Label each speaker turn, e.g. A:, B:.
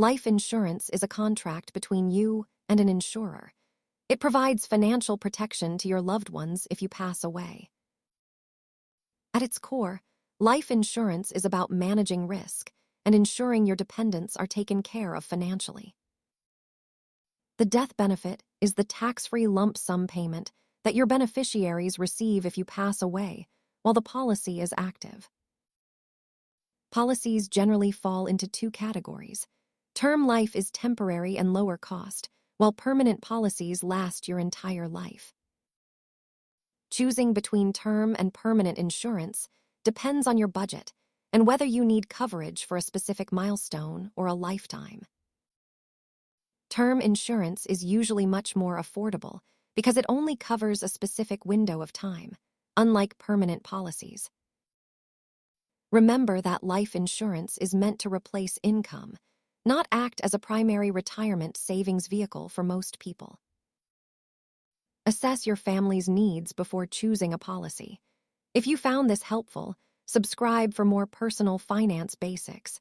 A: Life insurance is a contract between you and an insurer. It provides financial protection to your loved ones if you pass away. At its core, life insurance is about managing risk and ensuring your dependents are taken care of financially. The death benefit is the tax-free lump sum payment that your beneficiaries receive if you pass away while the policy is active. Policies generally fall into two categories. Term life is temporary and lower cost, while permanent policies last your entire life. Choosing between term and permanent insurance depends on your budget and whether you need coverage for a specific milestone or a lifetime. Term insurance is usually much more affordable because it only covers a specific window of time, unlike permanent policies. Remember that life insurance is meant to replace income, not act as a primary retirement savings vehicle for most people. Assess your family's needs before choosing a policy. If you found this helpful, subscribe for more personal finance basics.